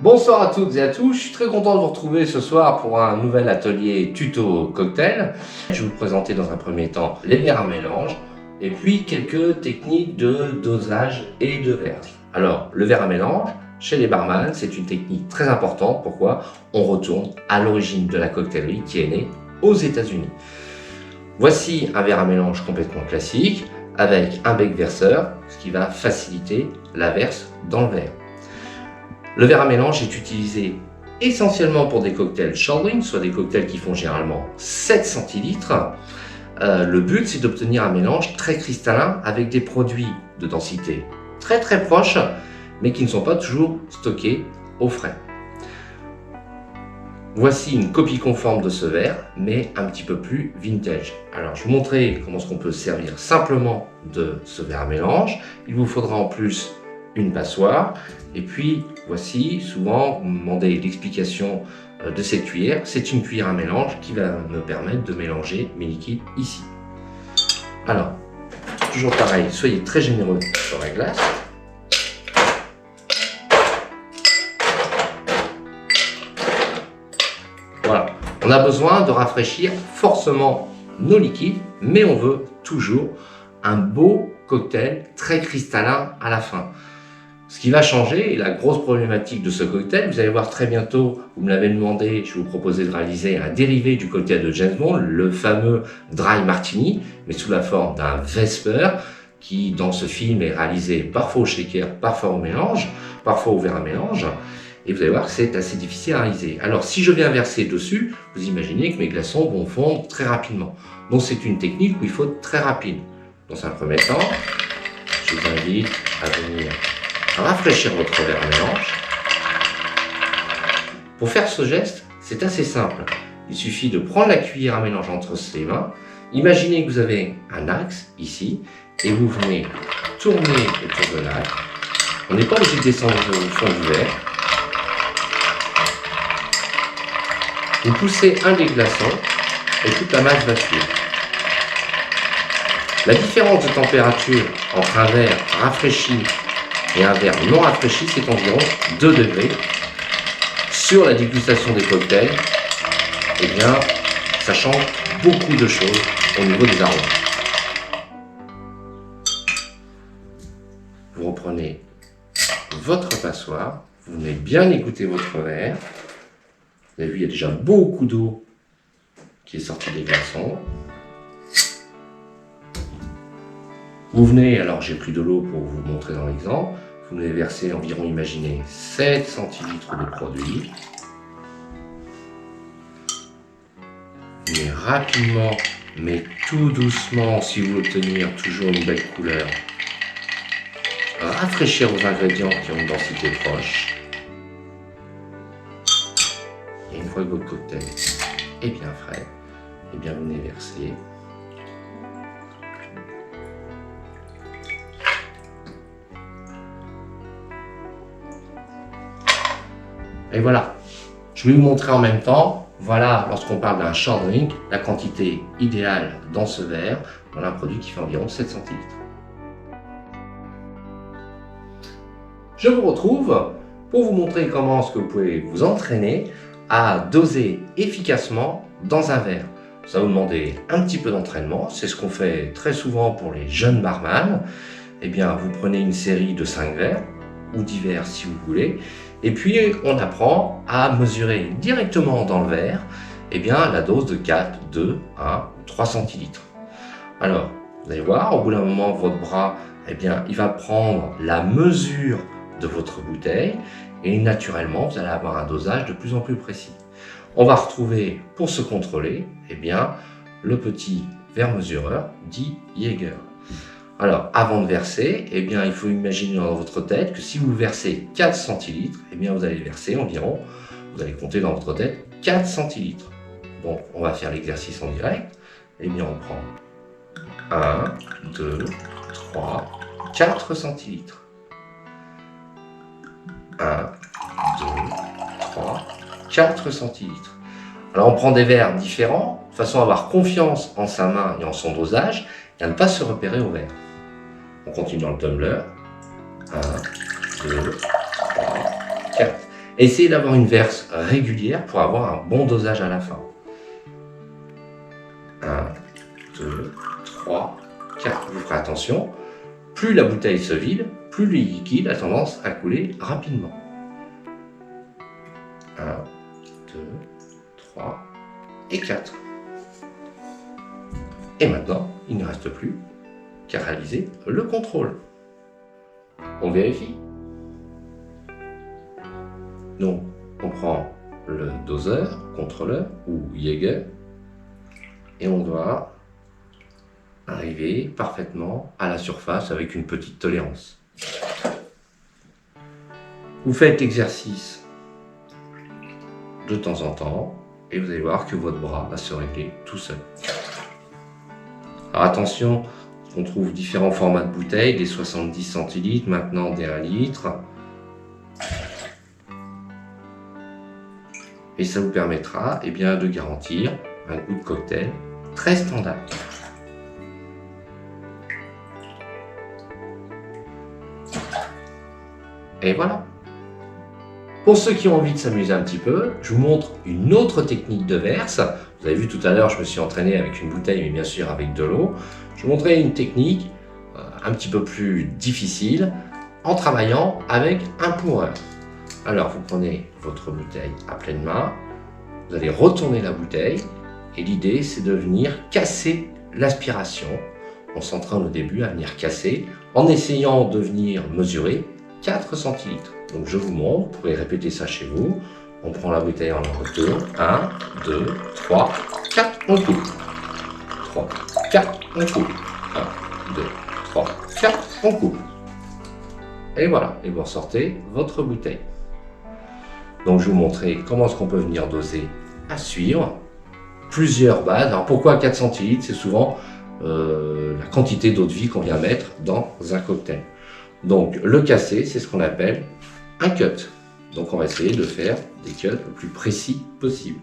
Bonsoir à toutes et à tous, je suis très content de vous retrouver ce soir pour un nouvel atelier tuto cocktail. Je vais vous présenter dans un premier temps les verres à mélange et puis quelques techniques de dosage et de verse. Alors, le verre à mélange, chez les barman, c'est une technique très importante. Pourquoi? On retourne à l'origine de la cocktailerie qui est née aux États-Unis. Voici un verre à mélange complètement classique avec un bec verseur, ce qui va faciliter la verse dans le verre. Le verre à mélange est utilisé essentiellement pour des cocktails short drink, soit des cocktails qui font généralement 7 centilitres. Le but, c'est d'obtenir un mélange très cristallin avec des produits de densité très proche, mais qui ne sont pas toujours stockés au frais. Voici une copie conforme de ce verre, mais un petit peu plus vintage. Alors, je vais vous montrer comment on peut servir simplement de ce verre à mélange. Il vous faudra en plus une passoire. Et puis, voici, souvent, vous me demandez l'explication de cette cuillère. C'est une cuillère à mélange qui va me permettre de mélanger mes liquides ici. Alors, toujours pareil, soyez très généreux sur la glace. Voilà, on a besoin de rafraîchir forcément nos liquides, mais on veut toujours un beau cocktail très cristallin à la fin. Ce qui va changer, et la grosse problématique de ce cocktail, vous allez voir très bientôt, vous me l'avez demandé, je vais vous proposer de réaliser un dérivé du cocktail de James Bond, le fameux Dry Martini, mais sous la forme d'un Vesper, qui dans ce film est réalisé parfois au shaker, parfois au mélange, parfois au verre à mélange, et vous allez voir que c'est assez difficile à réaliser. Alors si je viens verser dessus, vous imaginez que mes glaçons vont fondre très rapidement. Donc c'est une technique où il faut être très rapide. Dans un premier temps, je vous invite à venir rafraîchir votre verre à mélange. Pour faire ce geste, c'est assez simple. Il suffit de prendre la cuillère à mélange entre ses mains. Imaginez que vous avez un axe ici et vous venez tourner autour de l'axe. On n'est pas obligé de descendre au fond du verre. Vous poussez un des glaçons et toute la masse va suivre. La différence de température entre un verre rafraîchi et un verre non rafraîchi, c'est environ 2 degrés. Sur la dégustation des cocktails, eh bien, ça change beaucoup de choses au niveau des arômes. Vous reprenez votre passoire, vous venez bien égoutter votre verre. Vous avez vu, il y a déjà beaucoup d'eau qui est sortie des glaçons. Vous venez, alors j'ai pris de l'eau pour vous montrer dans l'exemple, vous venez verser environ, imaginez, 7 centilitres de produit. Vous venez rapidement, mais tout doucement, si vous voulez obtenir toujours une belle couleur, rafraîchir vos ingrédients qui ont une densité proche. Et une fois que votre cocktail est bien frais, et bien vous venez verser. Et voilà, je vais vous montrer en même temps, voilà, lorsqu'on parle d'un short drink, la quantité idéale dans ce verre, voilà un produit qui fait environ 7 centilitres. Je vous retrouve pour vous montrer comment est-ce que vous pouvez vous entraîner à doser efficacement dans un verre. Ça va vous demander un petit peu d'entraînement, c'est ce qu'on fait très souvent pour les jeunes barman. Eh bien, vous prenez une série de 5 verres, ou 10 verres si vous voulez, et puis on apprend à mesurer directement dans le verre eh bien, la dose de 4, 2, 1 ou 3 centilitres. Alors, vous allez voir, au bout d'un moment, votre bras, eh bien, il va prendre la mesure de votre bouteille et naturellement, vous allez avoir un dosage de plus en plus précis. On va retrouver, pour se contrôler, eh bien, le petit verre mesureur dit Jaeger. Alors, avant de verser, eh bien, il faut imaginer dans votre tête que si vous versez 4 centilitres, eh bien, vous allez verser environ, vous allez compter dans votre tête 4 centilitres. Donc, on va faire l'exercice en direct. Eh bien, on prend 1, 2, 3, 4 centilitres. 1, 2, 3, 4 centilitres. Alors, on prend des verres différents, de façon à avoir confiance en sa main et en son dosage, et à ne pas se repérer au verre. On continue dans le tumbler. 1, 2, 3, 4. Essayez d'avoir une verse régulière pour avoir un bon dosage à la fin. 1, 2, 3, 4. Vous ferez attention, plus la bouteille se vide, plus le liquide a tendance à couler rapidement. 1, 2, 3 et 4. Et maintenant, il ne reste plus qu'à réaliser le contrôle. On vérifie. Donc, on prend le doseur, contrôleur ou Jäger, et on doit arriver parfaitement à la surface avec une petite tolérance. Vous faites l'exercice de temps en temps et vous allez voir que votre bras va se régler tout seul. Alors attention, on trouve différents formats de bouteilles, des 70 centilitres, maintenant des 1 litre. Et ça vous permettra de garantir un goût de cocktail très standard. Et voilà. Pour ceux qui ont envie de s'amuser un petit peu, je vous montre une autre technique de verse. Vous avez vu tout à l'heure, je me suis entraîné avec une bouteille, mais bien sûr avec de l'eau. Je vous montrerai une technique un petit peu plus difficile en travaillant avec un pourreur. Alors, vous prenez votre bouteille à pleine main, vous allez retourner la bouteille et l'idée, c'est de venir casser l'aspiration. On s'entraîne au début à venir casser en essayant de venir mesurer 4 centilitres. Donc je vous montre, vous pourrez répéter ça chez vous. On prend la bouteille, on la retourne. 1, 2, 3, 4, on coupe. 3, 4, on coupe. 1, 2, 3, 4, on coupe. Et voilà, et vous ressortez votre bouteille. Donc je vais vous montrer comment est-ce qu'on peut venir doser à suivre. Plusieurs bases. Alors pourquoi 4 centilitres? C'est souvent la quantité d'eau de vie qu'on vient mettre dans un cocktail. Donc le casser, c'est ce qu'on appelle un cut. Donc on va essayer de faire des cuts le plus précis possible.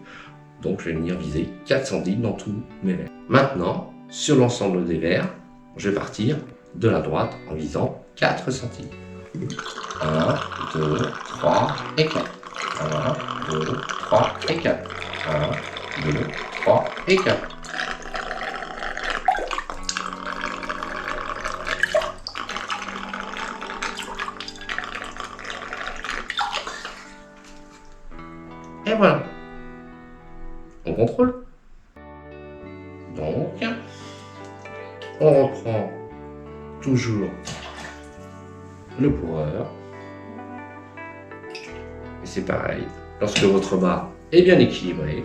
Donc je vais venir viser 4 centilitres dans tous mes verres. Maintenant, sur l'ensemble des verres, je vais partir de la droite en visant 4 centilitres. 1, 2, 3 et 4. 1, 2, 3 et 4. 1, 2, 3 et 4. Et voilà. On contrôle. Donc, on reprend toujours le pourreur. Et c'est pareil. Lorsque votre barre est bien équilibrée,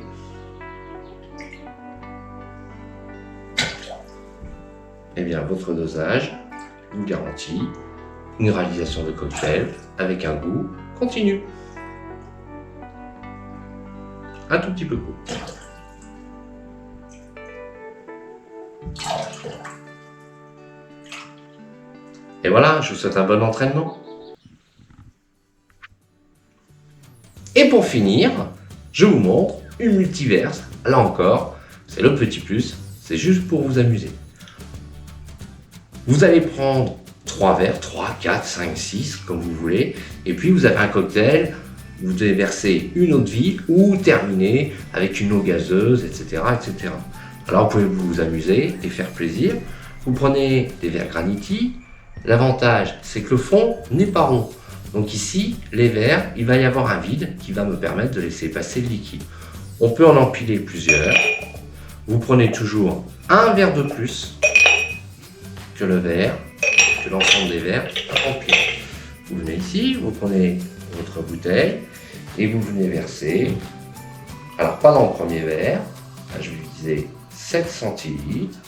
votre dosage vous garantit une réalisation de cocktail avec un goût continu. Un tout petit peu court. Et voilà, je vous souhaite un bon entraînement. Et pour finir, je vous montre une multiverse. Là encore, c'est le petit plus, c'est juste pour vous amuser. Vous allez prendre 3 verres, 3, 4, 5, 6, comme vous voulez, et puis vous avez un cocktail. Vous devez verser une eau de vie ou terminer avec une eau gazeuse, etc., etc. Alors vous pouvez vous amuser et faire plaisir. Vous prenez des verres Graniti. L'avantage, c'est que le fond n'est pas rond. Donc ici, les verres, il va y avoir un vide qui va me permettre de laisser passer le liquide. On peut en empiler plusieurs. Vous prenez toujours un verre de plus que le verre, que l'ensemble des verres empilés. Vous venez ici, vous prenez votre bouteille et vous venez verser. Alors pas dans le premier verre, là, je vais utiliser 7 centilitres.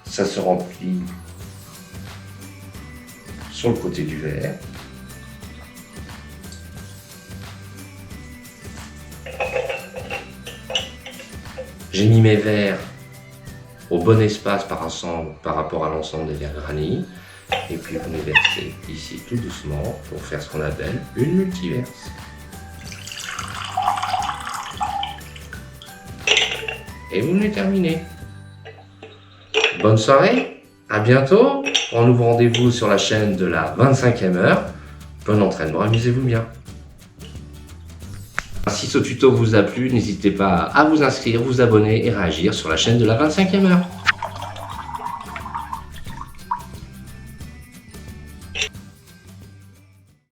Ça se remplit sur le côté du verre. J'ai mis mes verres au bon espace par rapport à l'ensemble des verres Granit. Et puis vous les versez ici tout doucement pour faire ce qu'on appelle une multiverse. Et vous venez terminer. Bonne soirée, à bientôt pour un nouveau rendez-vous sur la chaîne de la 25e heure. Bon entraînement, amusez-vous bien. Si ce tuto vous a plu, n'hésitez pas à vous inscrire, vous abonner et réagir sur la chaîne de la 25e heure.